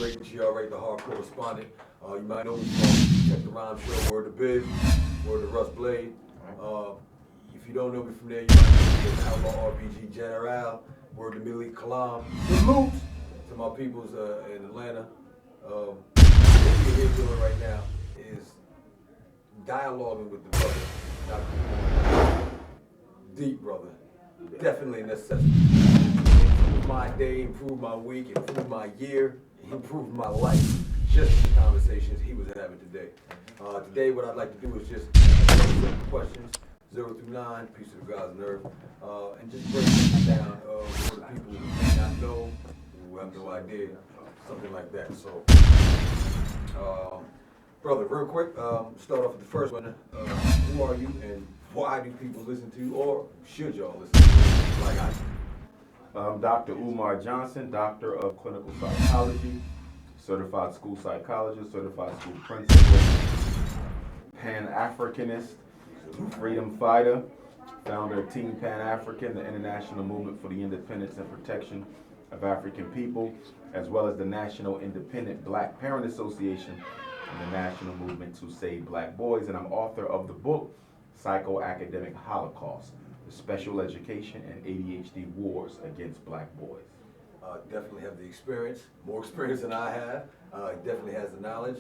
great that you already the hard correspondent. You might know me from Check the Rhyme Show, Word to Biz, Word to Russ Blade. If you don't know me from there, you might know me as Outlaw RBG General, Word to Millie Kalam. Sellouts to my peoples in Atlanta. What we're here doing right now is dialoguing with the brother, Dr. Deep brother. Definitely a necessity. Improve my day, improve my week, improve my year, improve my life. Just the conversations he was having today. Today, what I'd like to do is just simple questions, 0 through 9, piece of the God's nerve, and just break things down for the people who may not know, who have no idea, something like that. So, brother, real quick, start off with the first one. Who are you and why do people listen to, or should y'all listen to, like I do? I'm Dr. UMAR Johnson, Doctor of Clinical Psychology, Certified School Psychologist, Certified School Principal, Pan-Africanist, Freedom Fighter, founder of Team Pan-African, the international movement for the independence and protection of African people, as well as the National Independent Black Parent Association and the National Movement to Save Black Boys. And I'm author of the book, Psychoacademic Holocaust, the Special Education and ADHD Wars Against Black Boys. Definitely have the experience, more experience than I have. Definitely has the knowledge.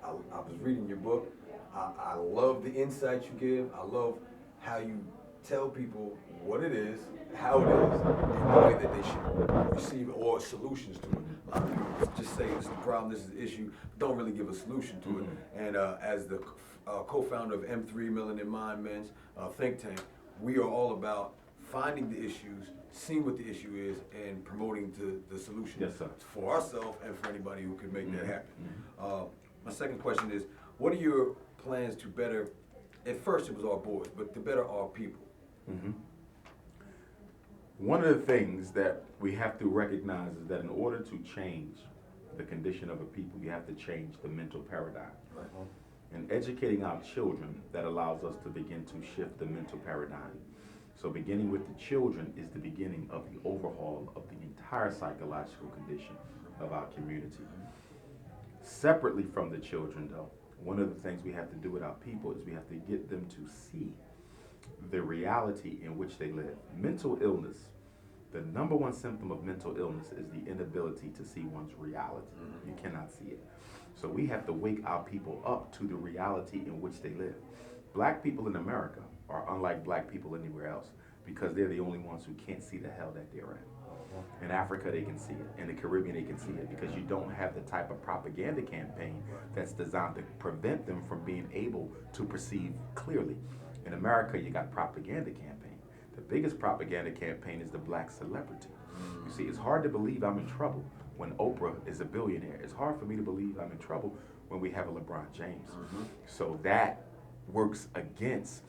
I was reading your book. I love the insight you give. I love how you tell people what it is, how it is, and the way that they should receive it, or solutions to it. A lot of people just say this is the problem, this is the issue, but don't really give a solution to it. And as the co-founder of M3 Melanin Mind Men's think tank, we are all about finding the issues, seeing what the issue is, and promoting the solution. Yes, sir. For ourselves and for anybody who could make that happen. My second question is, what are your plans to better, at first it was our boys, but to better our people? One of the things that we have to recognize is that in order to change the condition of a people, you have to change the mental paradigm. Right. And educating our children, that allows us to begin to shift the mental paradigm. So beginning with the children is the beginning of the overhaul of the entire psychological condition of our community. Separately from the children, though, one of the things we have to do with our people is we have to get them to see the reality in which they live. Mental illness, the number one symptom of mental illness is the inability to see one's reality. You cannot see it. So we have to wake our people up to the reality in which they live. Black people in America are unlike black people anywhere else because they're the only ones who can't see the hell that they're in. In Africa, they can see it. In the Caribbean, they can see it because you don't have the type of propaganda campaign that's designed to prevent them from being able to perceive clearly. In America, you got propaganda campaign. The biggest propaganda campaign is the black celebrity. You see, it's hard to believe I'm in trouble when Oprah is a billionaire. It's hard for me to believe I'm in trouble when we have a LeBron James. So that works against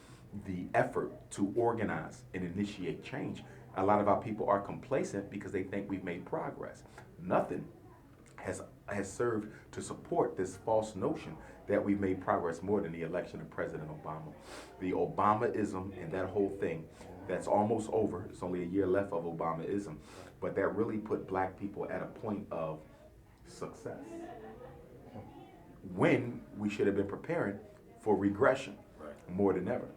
the effort to organize and initiate change. A lot of our people are complacent because they think we've made progress. Nothing has served to support this false notion that we've made progress more than the election of President Obama. The Obamaism and that whole thing, that's almost over. It's only a year left of Obamaism, but that really put black people at a point of success when we should have been preparing for regression more than ever.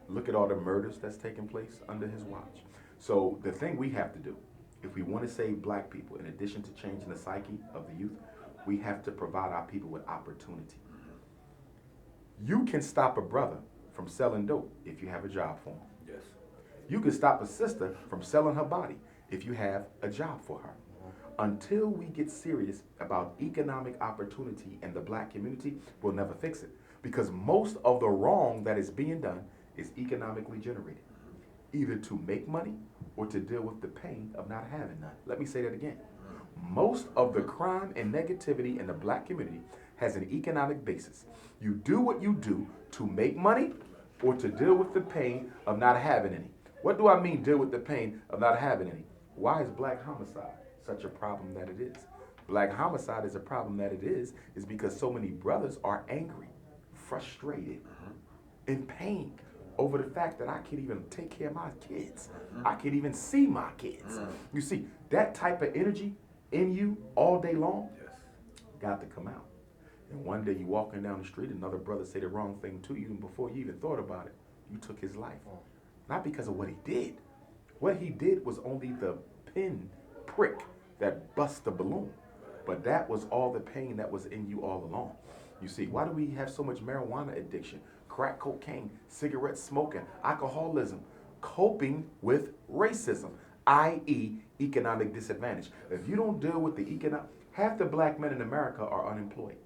Look at all the murders that's taking place under his watch. So the thing we have to do, if we want to save black people, in addition to changing the psyche of the youth, we have to provide our people with opportunity. You can stop a brother from selling dope if you have a job for him. Yes. You can stop a sister from selling her body if you have a job for her. Until we get serious about economic opportunity in the black community, we'll never fix it. Because most of the wrong that is being done is economically generated, either to make money or to deal with the pain of not having none. Let me say that again. Most of the crime and negativity in the black community has an economic basis. You do what you do to make money or to deal with the pain of not having any. What do I mean, deal with the pain of not having any? Why is black homicide such a problem that it is? Black homicide is a problem that it is because so many brothers are angry, frustrated, in pain over the fact that I can't even take care of my kids. I can't even see my kids. You see, that type of energy in you all day long got to come out. And one day you walking down the street, another brother say the wrong thing to you, and before you even thought about it, you took his life. Not because of what he did. What he did was only the pin prick that bust the balloon. But that was all the pain that was in you all along. You see, why do we have so much marijuana addiction, crack cocaine, cigarette smoking, alcoholism, coping with racism, i.e. economic disadvantage? If you don't deal with the economic, half the black men in America are unemployed.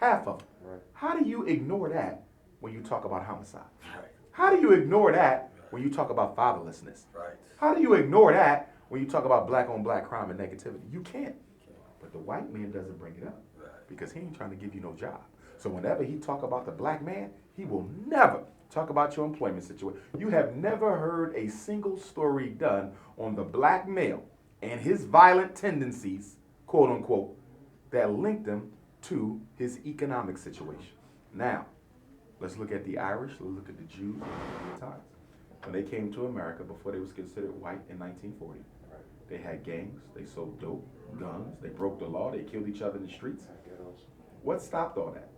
Half of them. Right. How do you ignore that when you talk about homicide? Right. How do you ignore that when you talk about fatherlessness? Right. How do you ignore that when you talk about black on black crime and negativity? You can't. But the white man doesn't bring it up because he ain't trying to give you no job. So whenever he talk about the black man, he will never talk about your employment situation. You have never heard a single story done on the black male and his violent tendencies, quote unquote, that linked him to his economic situation. Now, let's look at the Irish, let's look at the Jews, let's look at the Italians. When they came to America, before they was considered white in 1940, they had gangs, they sold dope, guns, they broke the law, they killed each other in the streets. What stopped all that?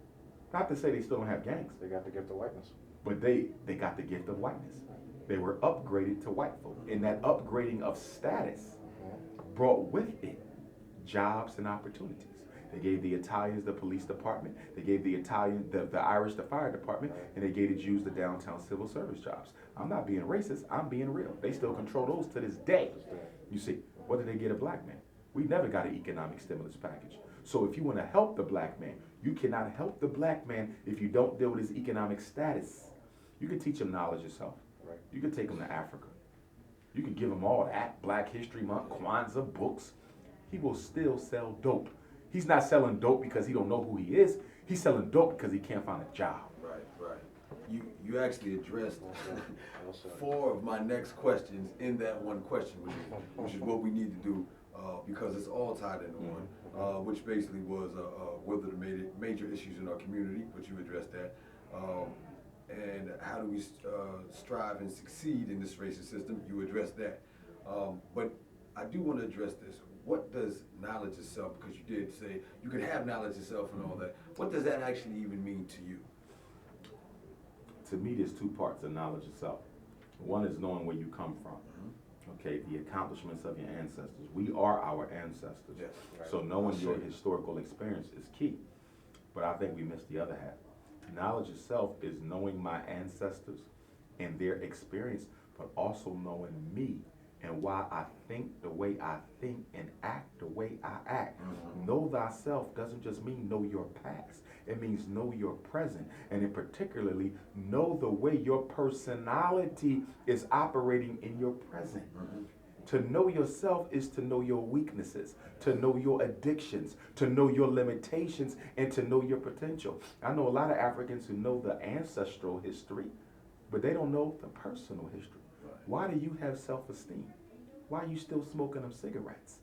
Not to say they still don't have gangs. They got the gift of whiteness. But they got the gift of whiteness. They were upgraded to white folk. And that upgrading of status brought with it jobs and opportunities. They gave the Italians the police department. They gave the Irish the fire department, and they gave the Jews the downtown civil service jobs. I'm not being racist. I'm being real. They still control those to this day. You see, what did they get a black man? We never got an economic stimulus package. So if you want to help the black man, you cannot help the black man if you don't deal with his economic status. You can teach him knowledge yourself. Right. You can take him to Africa. You can give him all that, Black History Month, Kwanzaa, books. He will still sell dope. He's not selling dope because he don't know who he is. He's selling dope because he can't find a job. Right. You actually addressed 4 of my next questions in that one question, which is what we need to do because it's all tied into one, which basically was what are the major issues in our community, but you addressed that, and how do we strive and succeed in this racist system, you addressed that. But I do want to address this. What does knowledge itself, because you did say you can have knowledge itself and all that, what does that actually even mean to you? To me, there's 2 parts of knowledge itself. One is knowing where you come from. Okay, the accomplishments of your ancestors. We are our ancestors. Yes, right. So knowing your historical experience is key. But I think we missed the other half. Knowledge itself is knowing my ancestors and their experience, but also knowing me and why I think the way I think and act the way I act. Know thyself doesn't just mean know your past. It means know your present, and in particularly know the way your personality is operating in your present. To know yourself is to know your weaknesses, to know your addictions, to know your limitations, and to know your potential. I know a lot of Africans who know the ancestral history, but they don't know the personal history. Why do you have self-esteem? Why are you still smoking them cigarettes?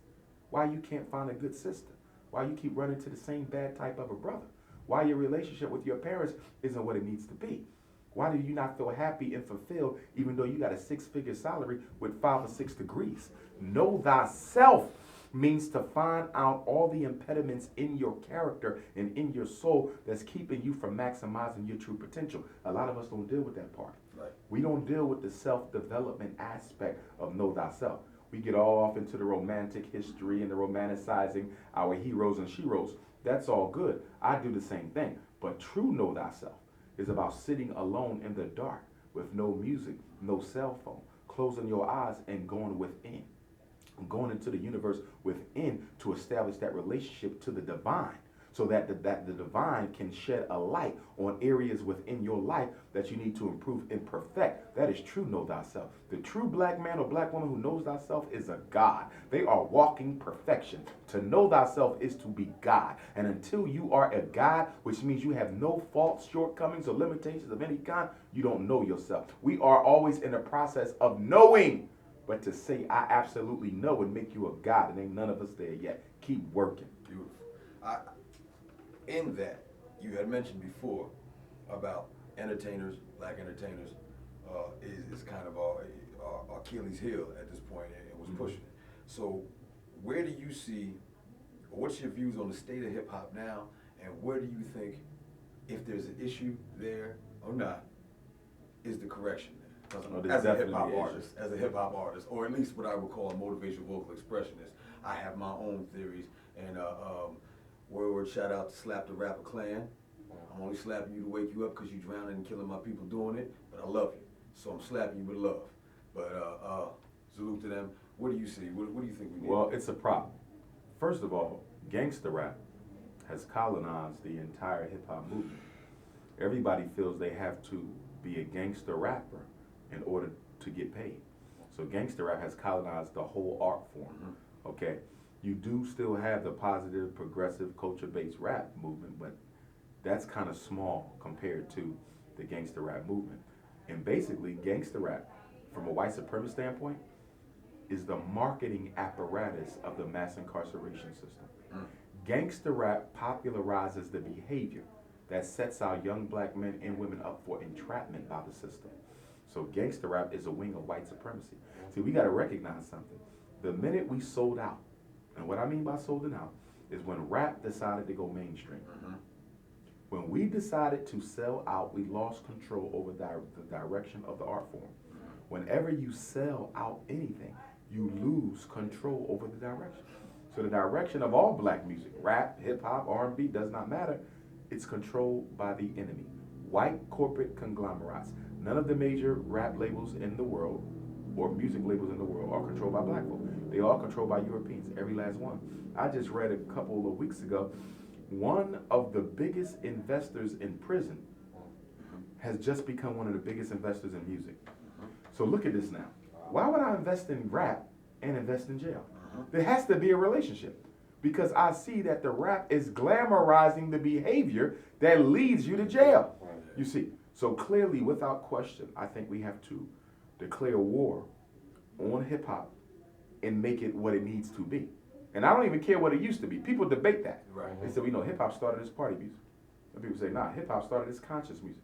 Why you can't find a good sister? Why you keep running to the same bad type of a brother? Why your relationship with your parents isn't what it needs to be? Why do you not feel happy and fulfilled even though you got a 6-figure salary with 5 or 6 degrees? Know thyself means to find out all the impediments in your character and in your soul that's keeping you from maximizing your true potential. A lot of us don't deal with that part. Right. We don't deal with the self-development aspect of know thyself. We get all off into the romantic history and the romanticizing our heroes and sheroes. That's all good. I do the same thing. But true know thyself is about sitting alone in the dark with no music, no cell phone, closing your eyes and going within. Going into the universe within to establish that relationship to the divine, so that the divine can shed a light on areas within your life that you need to improve and perfect. That is true know thyself. The true black man or black woman who knows thyself is a God. They are walking perfection. To know thyself is to be God. And until you are a God, which means you have no faults, shortcomings, or limitations of any kind, you don't know yourself. We are always in the process of knowing. But to say I absolutely know would make you a God, and ain't none of us there yet. Keep working. Beautiful. In that, you had mentioned before about entertainers, black entertainers, is kind of our Achilles heel at this point, and was pushing it. So where do you see, But what's your views on the state of hip hop now, and where do you think, if there's an issue there or not, is the correction there? As a hip hop artist, or at least what I would call a motivational vocal expressionist, I have my own theories. And word shout out to Slap the Rapper Clan. I'm only slapping you to wake you up because you drowning and killing my people doing it, but I love you, so I'm slapping you with love. But salute to them. What do you see? What do you think we need? Well, it's a problem. First of all, gangster rap has colonized the entire hip hop movement. Everybody feels they have to be a gangster rapper in order to get paid. So gangster rap has colonized the whole art form. Mm-hmm. Okay, you do still have the positive, progressive, culture-based rap movement, but that's kind of small compared to the gangster rap movement. And basically, gangster rap, from a white supremacist standpoint, is the marketing apparatus of the mass incarceration system. Gangster rap popularizes the behavior that sets our young black men and women up for entrapment by the system. So gangster rap is a wing of white supremacy. See, we gotta recognize something. The minute we sold out, and what I mean by sold out, is when rap decided to go mainstream. Mm-hmm. When we decided to sell out, we lost control over the direction of the art form. Whenever you sell out anything, you lose control over the direction. So the direction of all black music, rap, hip hop, R&B, does not matter. It's controlled by the enemy. White corporate conglomerates. None of the major rap labels in the world or music labels in the world are controlled by black folk. They are controlled by Europeans, every last one. I just read a couple of weeks ago, one of the biggest investors in prison has just become one of the biggest investors in music. So look at this now. Why would I invest in rap and invest in jail? There has to be a relationship, because I see that the rap is glamorizing the behavior that leads you to jail. You see, so clearly, without question, I think we have to declare war on hip hop and make it what it needs to be. And I don't even care what it used to be. People debate that. Right. They say, we know hip hop started as party music. Some people say, nah, hip hop started as conscious music.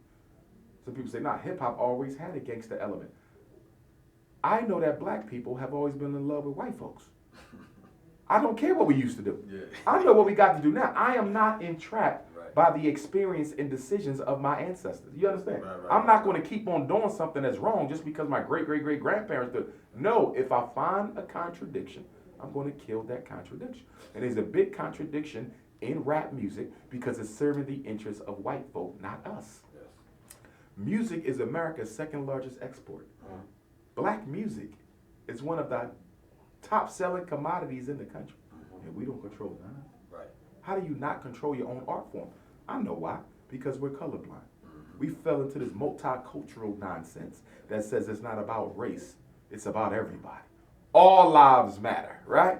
Some people say, nah, hip hop always had a gangster element. I know that black people have always been in love with white folks. I don't care what we used to do. Yeah. I know what we got to do now. I am not entrapped by the experience and decisions of my ancestors. You understand? I'm not going to keep on doing something that's wrong just because my great-great-great-grandparents did. No, if I find a contradiction, I'm going to kill that contradiction. And there's a big contradiction in rap music because it's serving the interests of white folk, not us. Yes. Music is America's second largest export. Black music is one of the top selling commodities in the country. And we don't control none of it. Right. How do you not control your own art form? I know why. Because we're colorblind. We fell into this multicultural nonsense that says it's not about race, it's about everybody. All lives matter, right?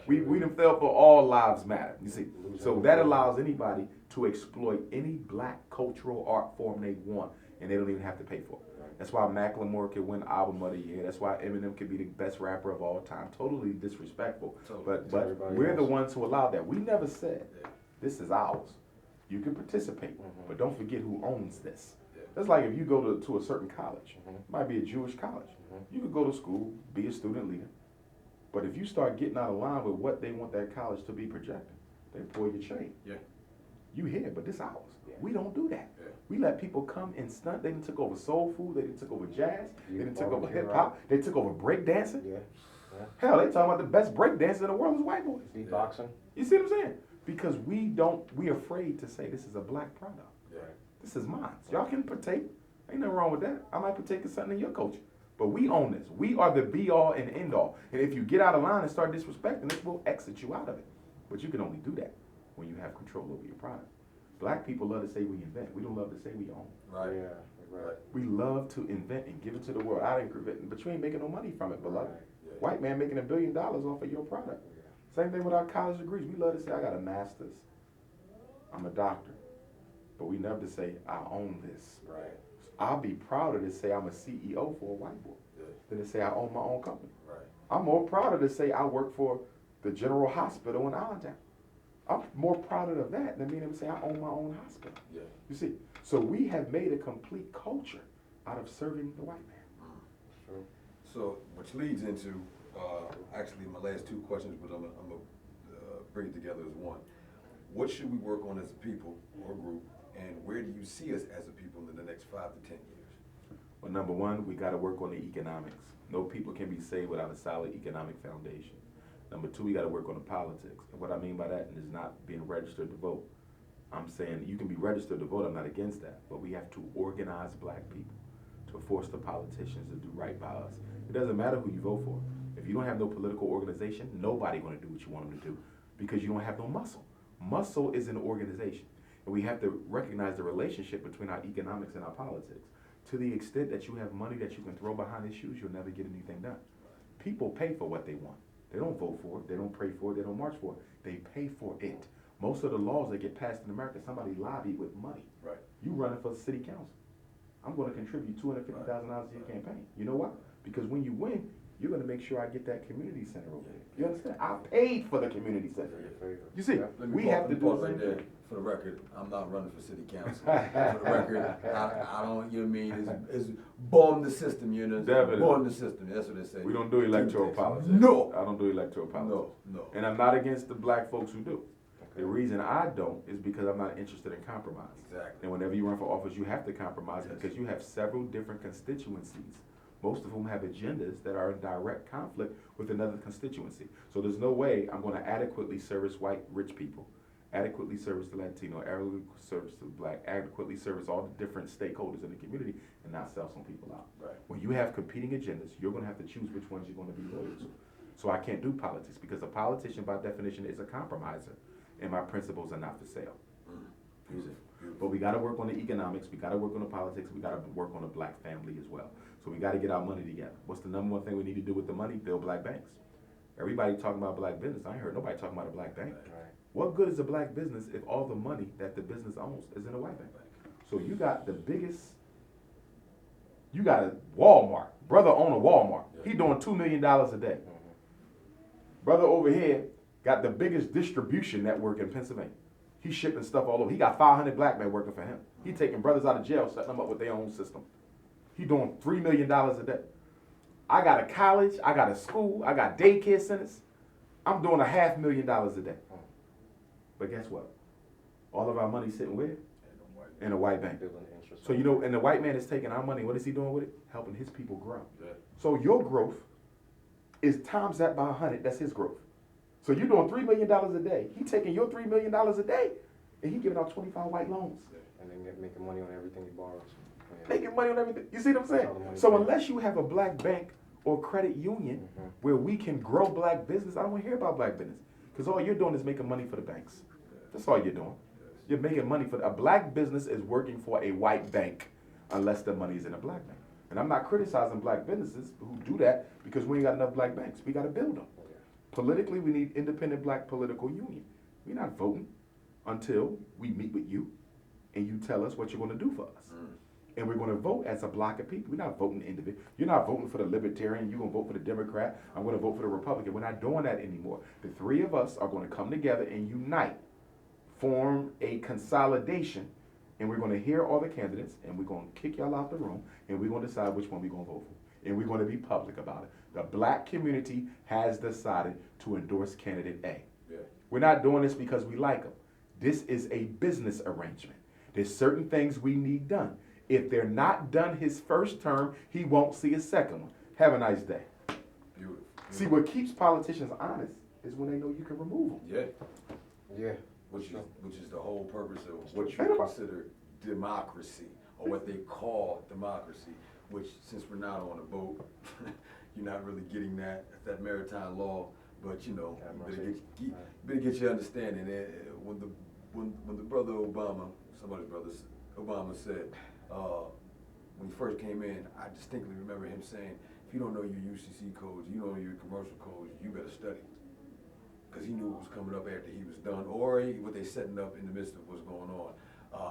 We done fell for all lives matter, you see. So that allows anybody to exploit any black cultural art form they want, and they don't even have to pay for it. That's why Macklemore can win Album of the Year. That's why Eminem can be the best rapper of all time. Totally disrespectful. But we're the ones who allowed that. We never said, this is ours. You can participate, but don't forget who owns this. That's like if you go to a certain college. It might be a Jewish college. You could go to school, be a student leader. But if you start getting out of line with what they want that college to be projecting, they pull your chain. Yeah. You here, but this ours. Yeah. We don't do that. Yeah. We let people come and stunt. They done took over soul food. They done took over jazz. They done took over hip hop. They took over break dancing. Yeah. Yeah. Hell, they talking about the best break dancers in the world is white boys. Beatboxing. You see what I'm saying? Because we're afraid to say this is a black product. Yeah. This is mine. So y'all can partake. Ain't nothing wrong with that. I might partake in something in your culture. But we own this. We are the be all and end all. And if you get out of line and start disrespecting it, we'll exit you out of it. But you can only do that when you have control over your product. Black people love to say we invent. We don't love to say we own. Right. Yeah. Right. We love to invent and give it to the world. I didn't invent, but you ain't making no money from it, beloved. Right. Yeah. White man making $1 billion off of your product. Yeah. Same thing with our college degrees. We love to say I got a master's. I'm a doctor. But we never to say I own this. Right. I'll be prouder to say I'm a CEO for a white boy than to say I own my own company. Right. I'm more prouder to say I work for the General Hospital in Allentown. I'm more prouder of that than being able to say I own my own hospital. Yeah. You see, so we have made a complete culture out of serving the white man. True. So, which leads into actually my last two questions, but I'm gonna bring it together as one. What should we work on as a people or group, and where do you see us as a people in the next 5 to 10 years? Well, number one, we got to work on the economics. No people can be saved without a solid economic foundation. Number two, we got to work on the politics. And what I mean by that is not being registered to vote. I'm saying you can be registered to vote, I'm not against that, but we have to organize black people to force the politicians to do right by us. It doesn't matter who you vote for. If you don't have no political organization, nobody going to do what you want them to do because you don't have no muscle. Muscle is an organization, and we have to recognize the relationship between our economics and our politics. To the extent that you have money that you can throw behind issues, you'll never get anything done. People pay for what they want. They don't vote for it, they don't pray for it, they don't march for it. They pay for it. Most of the laws that get passed in America, somebody lobbied with money. Right. You running for city council. I'm going to contribute $250,000 to your campaign. You know what? Because when you win, you're going to make sure I get that community center over there. You understand? I paid for the community center. You see, we have to do the same thing. For the record, I'm not running for city council. For the record, I don't, you know what I mean, it's bomb the system, you know? Definitely. Bomb the system, that's what they say. We don't do electoral politics. No! I don't do electoral politics. No. And I'm not against the black folks who do. The reason I don't is because I'm not interested in compromise. Exactly. And whenever you run for office, you have to compromise because you have several different constituencies, most of whom have agendas that are in direct conflict with another constituency. So there's no way I'm going to adequately service white rich people, adequately service the Latino, adequately service the black, adequately service all the different stakeholders in the community and not sell some people out. Right. When you have competing agendas, you're going to have to choose which ones you're going to be loyal to. So I can't do politics because a politician by definition is a compromiser and my principles are not for sale. Beautiful. But we got to work on the economics, we got to work on the politics, we got to work on the black family as well. So we got to get our money together. What's the number one thing we need to do with the money? Build black banks. Everybody talking about black business. I ain't heard nobody talking about a black bank. Right. What good is a black business if all the money that the business owns is in a white bank? So you got the biggest, you got a Walmart. Brother own a Walmart. He doing $2 million a day. Brother over here got the biggest distribution network in Pennsylvania. He's shipping stuff all over. He got 500 black men working for him. He taking brothers out of jail, setting them up with their own system. He doing $3 million a day. I got a college, I got a school, I got daycare centers. I'm doing $500,000 a day. But guess what? All of our money sitting where? In a white bank. So you know, and the white man is taking our money. What is he doing with it? Helping his people grow. Yeah. So your growth is times that by 100. That's his growth. So you're doing $3 million a day. He taking your $3 million a day, and he giving out 25 white loans. And then making money on everything he borrows. Yeah. Making money on everything. You see what I'm saying? So unless you have a black bank or credit union where we can grow black business, I don't want to hear about black business. Because all you're doing is making money for the banks. That's all you're doing. You're making money for a black business is working for a white bank unless the money is in a black bank. And I'm not criticizing black businesses who do that because we ain't got enough black banks. We got to build them. Politically, we need independent black political union. We're not voting until we meet with you and you tell us what you're going to do for us. And we're going to vote as a block of people. We're not voting individual. You're not voting for the Libertarian. You're going to vote for the Democrat. I'm going to vote for the Republican. We're not doing that anymore. The three of us are going to come together and unite, form a consolidation, and we're going to hear all the candidates, and we're going to kick y'all out the room, and we're going to decide which one we're going to vote for. And we're going to be public about it. The black community has decided to endorse candidate A. Yeah. We're not doing this because we like them. This is a business arrangement. There's certain things we need done. If they're not done his first term, he won't see a second one. Have a nice day. Beautiful. See, what keeps politicians honest is when they know you can remove them. Yeah. Yeah. Which is the whole purpose of what you consider democracy, or what they call democracy, which, since we're not on a boat, you're not really getting that maritime law, but you know, you better get your understanding. When the brother Obama, somebody's brother Obama said, when he first came in, I distinctly remember him saying, if you don't know your UCC codes, you don't know your commercial codes, you better study. Because he knew what was coming up after he was done, or what they setting up in the midst of what's going on.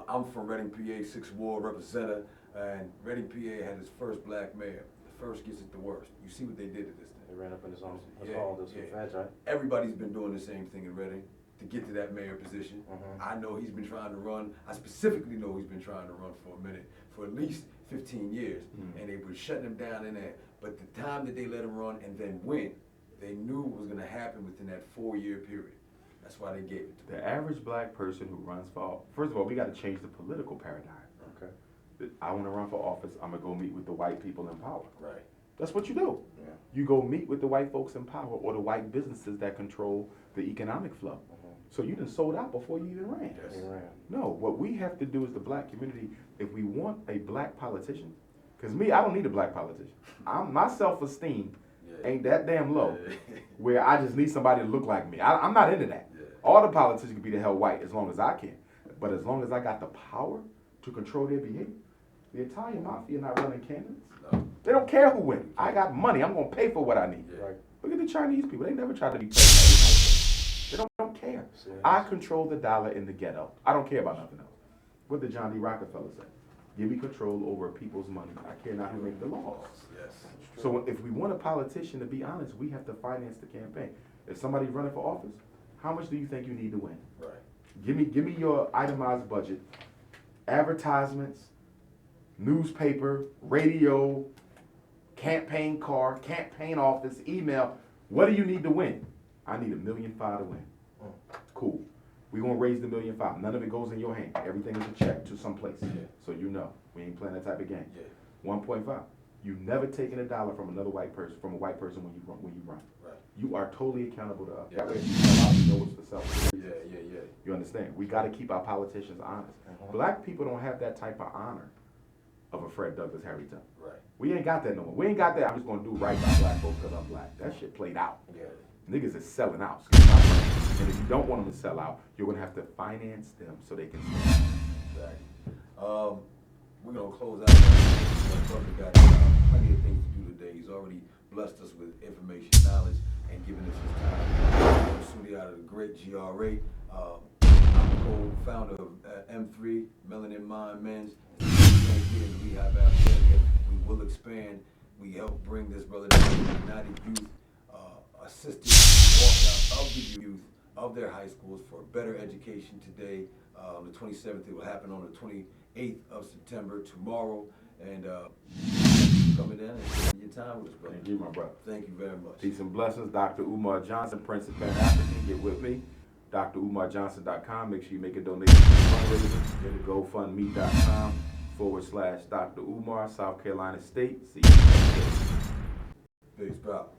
I'm from Reading, PA, 6th Ward representative, and Reading, PA had his first black mayor. The first gets it the worst. You see what they did to this thing. They ran up in his own hall, those feds, right? Everybody's been doing the same thing in Reading to get to that mayor position. I know he's been trying to run. I specifically know he's been trying to run for a minute, for at least 15 years, and they were shutting him down in there. But the time that they let him run and then win, they knew what was going to happen within that 4-year period. That's why they gave it to The average black person who runs for, first of all, we got to change the political paradigm. Okay. I want to run for office, I'm going to go meet with the white people in power. Right. That's what you do. Yeah. You go meet with the white folks in power or the white businesses that control the economic flow. So you done sold out before you even ran. Yes. He ran. No, what we have to do as the black community, if we want a black politician, because me, I don't need a black politician. My self-esteem Yeah. ain't that damn low Yeah. where I just need somebody to look like me. I'm not into that. Yeah. All the politicians can be the hell white as long as I can. But as long as I got the power to control their behavior, the Italian mafia not running candidates. No. They don't care who wins. I got money. I'm going to pay for what I need. Yeah. Right. Look at the Chinese people. They never tried to be president. They don't care. Yeah. I control the dollar in the ghetto. I don't care about nothing else. What did John D. Rockefeller say? Give me control over people's money. I care not who make the laws. Yes. So if we want a politician to be honest, we have to finance the campaign. If somebody's running for office, how much do you think you need to win? Right. Give me your itemized budget, advertisements, newspaper, radio, campaign car, campaign office, email. What do you need to win? I need $1.5 million to win. Cool. We're gonna raise the $1.5 million. None of it goes in your hand. Everything is a check to some place. Yeah. So you know, we ain't playing that type of game. Yeah. 1.5. You never taken $1 from another white person, from a white person when you run. Right. You are totally accountable to us. Yeah. That way, if you sell out, you know it's for self. Yeah. Yeah. Yeah. You understand? We got to keep our politicians honest. Black people don't have that type of honor of a Fred Douglass, Harry Tubman. Right. We ain't got that no more. We ain't got that. I'm just gonna do right by black folks because I'm black. That shit played out. Yeah. Niggas is selling out. And if you don't want them to sell out, you're gonna have to finance them so they can sell. Exactly. We're gonna close out. My brother got plenty of things to do today. He's already blessed us with information, knowledge, and given us his time. Studio out of the great GRA. I'm the co-founder of M3, Melanin Mind Men's. Here in the Rehab area, we will expand. We help bring this brother down to United Youth, assisted walkout of the youth of their high schools for better education today. The 27th, it will happen on the 28th of September, tomorrow. And coming in and spending your time with us, brother. Thank you, my brother. Thank you very much. Peace and blessings. Dr. UMAR Johnson, Prince of Pan African. Get with me. DrUmarJohnson.com. Make sure you make a donation to the fundraiser. Go to GoFundMe.com/Dr. Umar, South Carolina State. See you next day. Peace, pal.